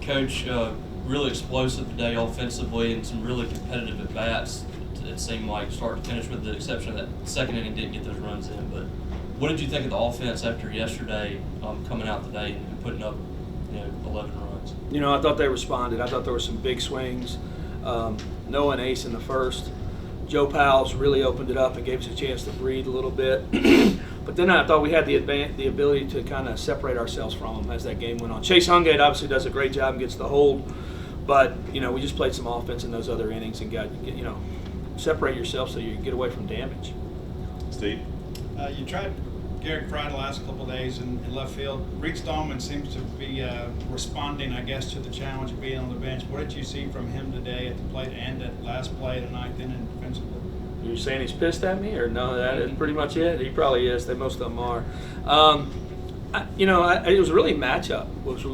Coach, really explosive today offensively and some really competitive at-bats. It seemed like start to finish, with the exception of that second inning didn't get those runs in. But what did you think of the offense after yesterday, coming out today and putting up 11 runs? I thought they responded. I thought there were some big swings. Noah and Ace in the first. Joe Powell's really opened it up and gave us a chance to breathe a little bit. But then I thought we had the ability to kind of separate ourselves from them as that game went on. Chase Hungate obviously does a great job and gets the hold, but we just played some offense in those other innings and got separate yourself so you get away from damage. Steve, you tried Garrett Fry the last couple of days in left field. Reed Stallman seems to be responding, I guess, to the challenge of being on the bench. What did you see from him today at the plate and at last play of the ninth inning defensively? Are you saying he's pissed at me, or no? That is pretty much it. He probably is. Most of them are. It was really matchup.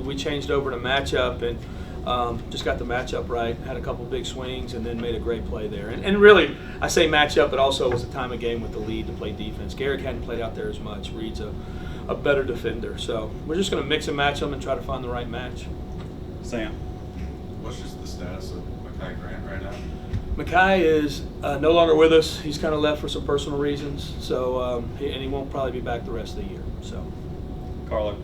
We changed over to matchup and just got the matchup right. Had a couple big swings and then made a great play there. And really, I say matchup, but also it was a time of game with the lead to play defense. Garrett hadn't played out there as much. Reed's a better defender. So we're just going to mix and match them and try to find the right match. Sam, what's just the status of Makai Grant right now? Makai is no longer with us. He's kind of left for some personal reasons. So he won't probably be back the rest of the year. So, Carlo.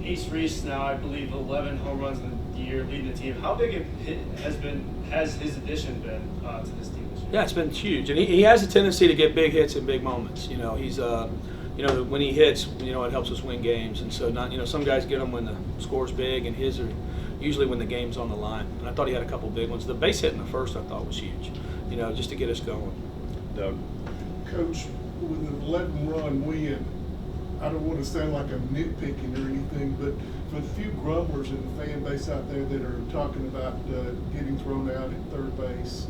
Ace Reese now, I believe, 11 home runs in the year, leading the team. How big has his addition been to this team this year? Yeah, it's been huge, and he has a tendency to get big hits in big moments. He's when he hits, it helps us win games, and so some guys get them when the score's big, and his are usually when the game's on the line. And I thought he had a couple big ones. The base hit in the first I thought was huge, just to get us going. Doug. Coach, with an 11-run win, I don't want to sound like I'm nitpicking or anything, but for the few grumblers in the fan base out there that are talking about getting thrown out at third base,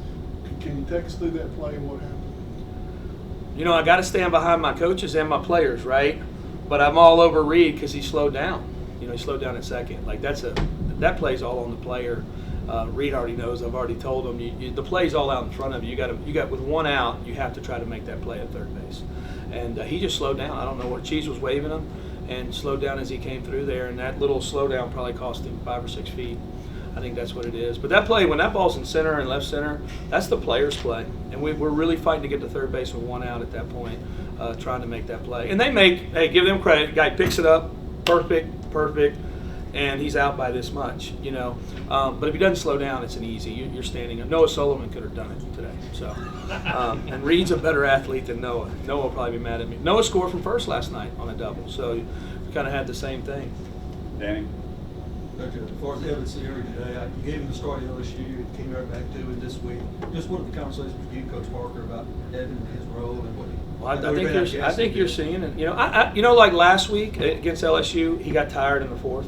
can you take us through that play and what happened? I got to stand behind my coaches and my players, right? But I'm all over Reed because he slowed down. He slowed down at second. Like that play's all on the player. Reed already knows. I've already told him the play's all out in front of you. You got with one out, you have to try to make that play at third base. And he just slowed down. I don't know what Cheese was waving him, and slowed down as he came through there. And that little slowdown probably cost him 5 or 6 feet. I think that's what it is. But that play, when that ball's in center and left center, that's the player's play. And we're really fighting to get to third base with one out at that point, trying to make that play. And give them credit. The guy picks it up, perfect, and he's out by this much, But if he doesn't slow down, it's an easy. You're standing up. Noah Sullivan could have done it today. So, and Reed's a better athlete than Noah. Noah will probably be mad at me. Noah scored from first last night on a double, so you kind of had the same thing. Danny. As far as Evan Sierra today, you gave him the start at LSU, and came right back to it this week. Just what are the conversations with you, Coach Parker, about Evan and his role and what he? Well, I think you're seeing it. Like last week against LSU, he got tired in the fourth.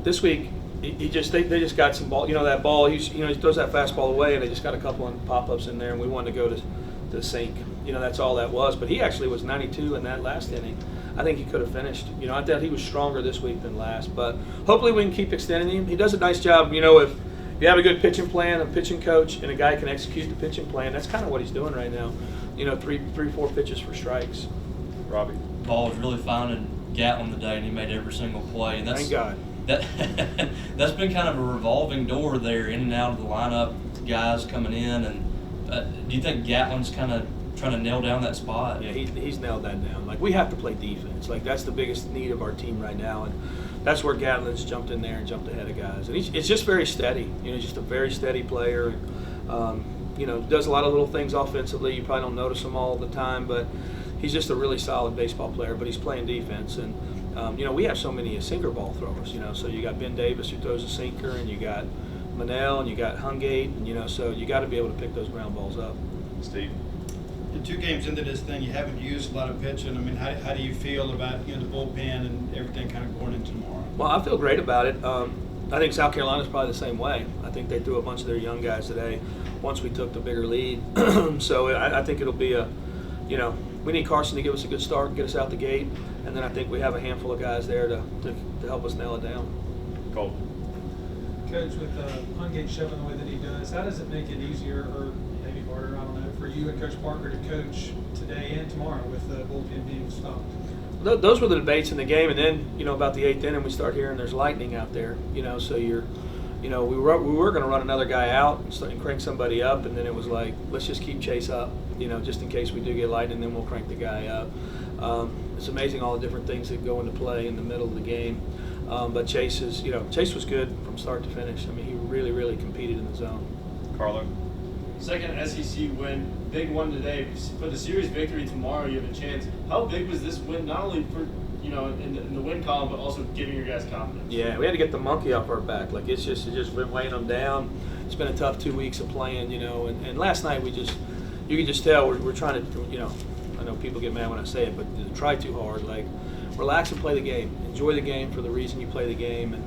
This week, they just got some ball. That ball. He throws that fastball away, and they just got a couple of pop-ups in there, and we wanted to go to sink. That's all that was. But he actually was 92 in that last inning. I think he could have finished. I thought he was stronger this week than last. But hopefully we can keep extending him. He does a nice job. If you have a good pitching plan, a pitching coach, and a guy can execute the pitching plan, that's kind of what he's doing right now. 3-4 pitches for strikes. Robbie. Ball was really finding Gatlin today, and he made every single play. And Thank God. That's been kind of a revolving door there, in and out of the lineup, guys coming in. And do you think Gatlin's kind of trying to nail down that spot? Yeah, he's nailed that down. We have to play defense. That's the biggest need of our team right now, and that's where Gatlin's jumped in there and jumped ahead of guys. And it's just very steady. He's just a very steady player. Does a lot of little things offensively. You probably don't notice them all the time, but he's just a really solid baseball player. But he's playing defense, and we have so many sinker ball throwers. So you got Ben Davis who throws a sinker, and you got Manel, and you got Hungate, and so you got to be able to pick those ground balls up. Steve. In 2 games into this thing, you haven't used a lot of pitching. How do you feel about the bullpen and everything kind of going into tomorrow? Well, I feel great about it. I think South Carolina's probably the same way. I think they threw a bunch of their young guys today once we took the bigger lead. So I think it'll be we need Carson to give us a good start, get us out the gate, and then I think we have a handful of guys there to help us nail it down. Cole. Coach, with Hungate shoving the way that he does, how does it make it easier or maybe harder, I don't know, for you and Coach Parker to coach today and tomorrow with the bullpen being stopped? those were the debates in the game, and then about the 8th inning we start hearing there's lightning out there. So you're, we were going to run another guy out and crank somebody up, and then it was like, let's just keep Chase up, just in case we do get lightning, then we'll crank the guy up. It's amazing all the different things that go into play in the middle of the game. But Chase was good from start to finish. I mean, he really, really competed in the zone. Carlo? Second SEC win, big one today. For the series victory tomorrow, you have a chance. How big was this win, not only for, in the win column, but also giving your guys confidence? Yeah, we had to get the monkey off our back. Like, it just been weighing them down. It's been a tough 2 weeks of playing, and last night you could just tell we're trying to, I know people get mad when I say it, but try too hard. Like, relax and play the game. Enjoy the game for the reason you play the game. And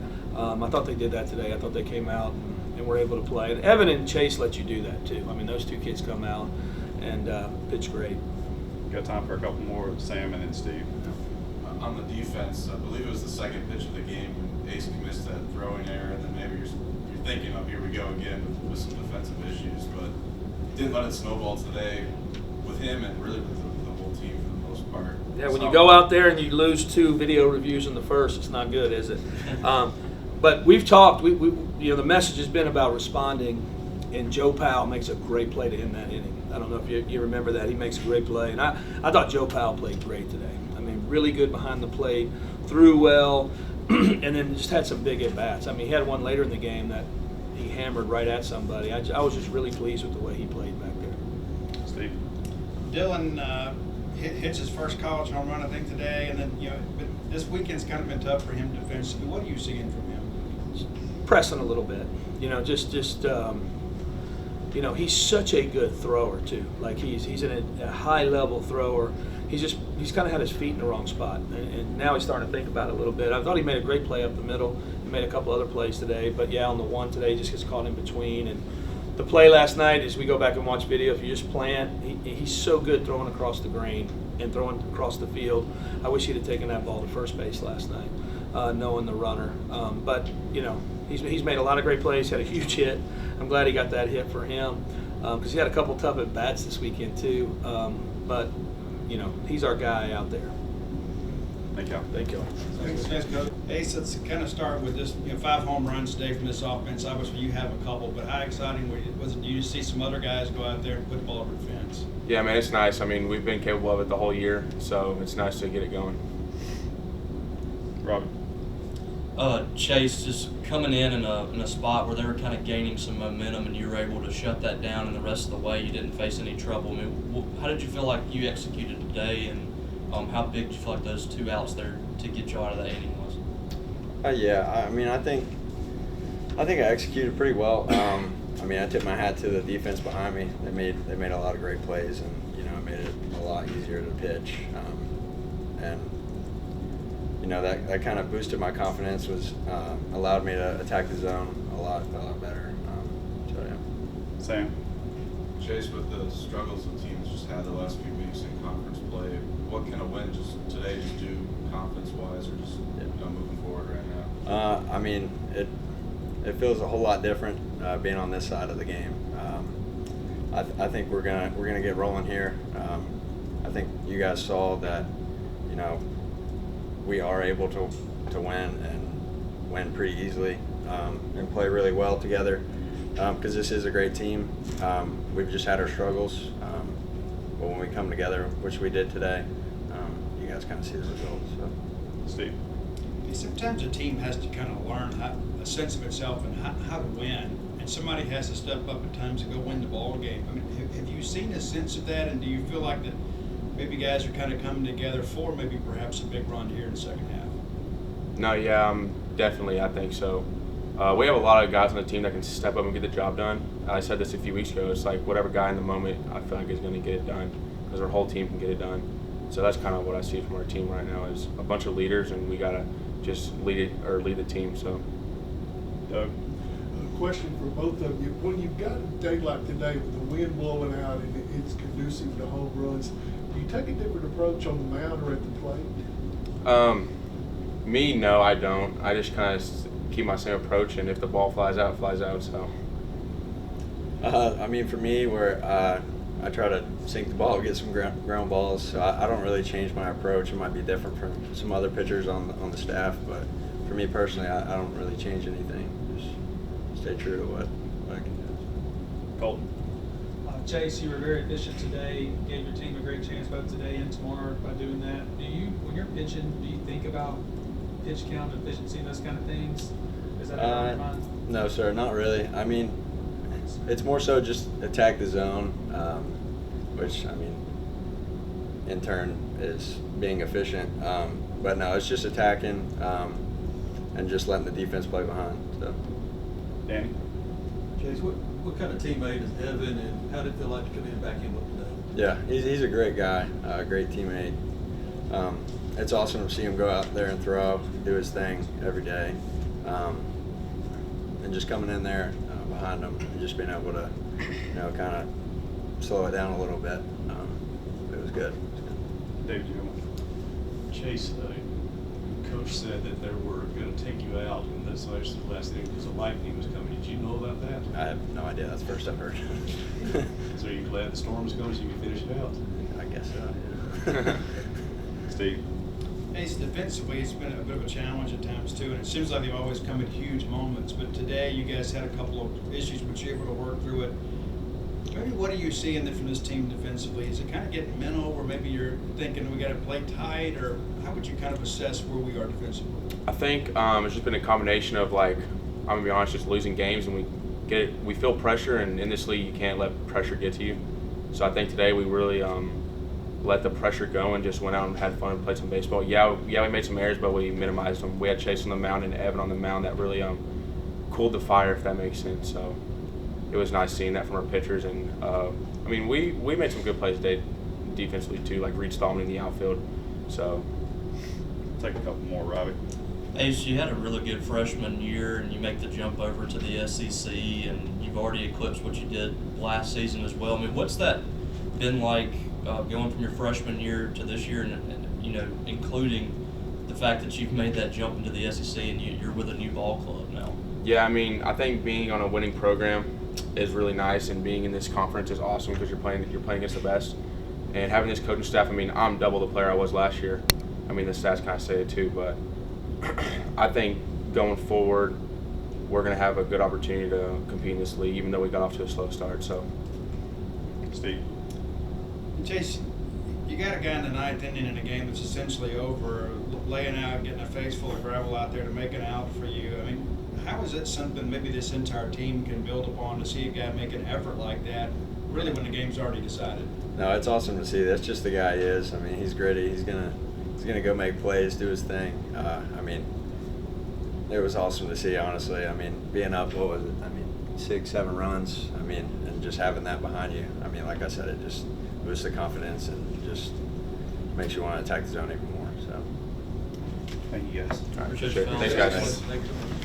I thought they did that today. I thought they came out and were able to play. And Evan and Chase let you do that too. I mean, those two kids come out and pitch great. Got time for a couple more, Sam and then Steve. On the defense, I believe it was the second pitch of the game when Ace commits that throwing error, and then maybe you're thinking, oh, here we go again with some defensive issues, but didn't let it snowball today with him and really with the whole team for the most part. Yeah, when you go out there and you lose 2 video reviews in the first, it's not good, is it? But we've talked. The message has been about responding, and Joe Powell makes a great play to end that inning. I don't know if you remember that. He makes a great play, and I thought Joe Powell played great today. I mean, really good behind the plate, threw well, and then just had some big at bats. I mean, he had one later in the game that he hammered right at somebody. I was just really pleased with the way he played back there. Steve? Dylan hits his first college home run, I think, today, and then but this weekend's kind of been tough for him defensively. What are you seeing from him? Pressing a little bit, he's such a good thrower too. Like he's a high level thrower. He's kind of had his feet in the wrong spot, and now he's starting to think about it a little bit. I thought he made a great play up the middle. He made a couple other plays today, but yeah, on the one today, he just gets caught in between. And the play last night, as we go back and watch video, if you just plant, he's so good throwing across the green and throwing across the field. I wish he'd have taken that ball to first base last night, knowing the runner. But he's made a lot of great plays. He had a huge hit. I'm glad he got that hit for him because he had a couple tough at bats this weekend too. But he's our guy out there. Thank you. Thank you. Thanks, Coach. Ace, let's kind of start with this. 5 home runs today from this offense. Obviously, you have a couple, but how exciting was it? Do you see some other guys go out there and put the ball over the fence? Yeah, man, it's nice. I mean, we've been capable of it the whole year, so it's nice to get it going. Robbie? Chase, just coming in a spot where they were kind of gaining some momentum and you were able to shut that down, and the rest of the way you didn't face any trouble. I mean, how did you feel like you executed today, and how big did you feel like those 2 outs there to get you out of that inning was? Yeah, I mean, I think I executed pretty well. I mean, I tip my hat to the defense behind me. They made a lot of great plays, and it made it a lot easier to pitch. That kind of boosted my confidence, allowed me to attack the zone a lot better. Yeah. Sam? Chase, with the struggles the team's just had the last few weeks in conference play, what can a win just today just do confidence-wise, or just moving forward right now? I mean, it feels a whole lot different being on this side of the game. I think we're gonna get rolling here. I think you guys saw that, we are able to win, and win pretty easily, and play really well together, because this is a great team. We've just had our struggles, but when we come together, which we did today, you guys kind of see the results. So. Steve? Sometimes a team has to kind of learn a sense of itself and how to win, and somebody has to step up at times to go win the ball game. I mean, have you seen a sense of that, and do you feel like that maybe guys are kind of coming together for maybe perhaps a big run here in the second half? No, yeah, definitely, I think so. We have a lot of guys on the team that can step up and get the job done. I said this a few weeks ago. It's like whatever guy in the moment I feel like is going to get it done, because our whole team can get it done. So that's kind of what I see from our team right now, is a bunch of leaders, and we got to just lead the team. So. Doug? A question for both of you. When you've got a day like today with the wind blowing out and it's conducive to home runs, do you take a different approach on the mound or at the plate? Me, no, I don't. I just kind of keep my same approach, and if the ball flies out, it flies out. So. I mean, for me, where I try to sink the ball, get some ground balls. So I don't really change my approach. It might be different from some other pitchers on the staff, but for me personally, I don't really change anything. Just stay true to what I can do. Colton. Chase, you were very efficient today. Gave your team a great chance both today and tomorrow by doing that. When you're pitching, do you think about pitch count, efficiency, those kind of things? Is that ever on your mind? No, sir, not really. I mean, it's more so just attack the zone, which, I mean, in turn is being efficient. But no, it's just attacking and just letting the defense play behind. So. Danny. Chase, what kind of teammate is Evan, and how did it feel like to come in back in with today? Yeah, he's a great guy, great teammate. It's awesome to see him go out there and throw, do his thing every day, and just coming in there behind him and just being able to, kind of slow it down a little bit. It was good. David, you want Chase, Coach said that they were going to take you out in this last inning because the lightning was coming. Did you know about that? I have no idea. That's the first I've heard. So are you glad the storm is coming so you can finish it out? I guess so. Yeah. Steve. Ace, defensively, it's been a bit of a challenge at times too, and it seems like they've always come in huge moments. But today, you guys had a couple of issues, but you're able to work through it. Maybe what are you seeing from this team defensively? Is it kind of getting mental, or maybe you're thinking we got to play tight, or how would you kind of assess where we are defensively? I think it's just been a combination of, like, I'm gonna be honest, just losing games, and we feel pressure, and in this league you can't let pressure get to you. So I think today we really let the pressure go and just went out and had fun and played some baseball. Yeah, we made some errors, but we minimized them. We had Chase on the mound and Evan on the mound that really cooled the fire, if that makes sense. So it was nice seeing that from our pitchers, and I mean we made some good plays today defensively too, like Reed Stallman in the outfield. So Take a couple more, Robbie. Ace, you had a really good freshman year, and you make the jump over to the SEC, and you've already eclipsed what you did last season as well. I mean, what's that been like going from your freshman year to this year, and including the fact that you've made that jump into the SEC and you're with a new ball club now? yeah, I mean, I think being on a winning program is really nice, and being in this conference is awesome because you're playing against the best, and having this coaching staff. I mean, I'm double the player I was last year. I mean, the stats kind of say it too, but I think going forward, we're going to have a good opportunity to compete in this league, even though we got off to a slow start. So, Steve. Chase, you got a guy in the ninth inning in a game that's essentially over, laying out, getting a face full of gravel out there to make an out for you. I mean, how is it something maybe this entire team can build upon to see a guy make an effort like that, really when the game's already decided? No, it's awesome to see. That's just the guy he is. I mean, he's gritty. He's gonna go make plays, do his thing. I mean, it was awesome to see, honestly. I mean, being up, what was it? I mean, 6-7 runs. I mean, and just having that behind you. I mean, like I said, it just boosts the confidence and just makes you want to attack the zone even more. So, Thank you, guys. all right, Appreciate sure. your Thanks, comments. guys. Thank you so much.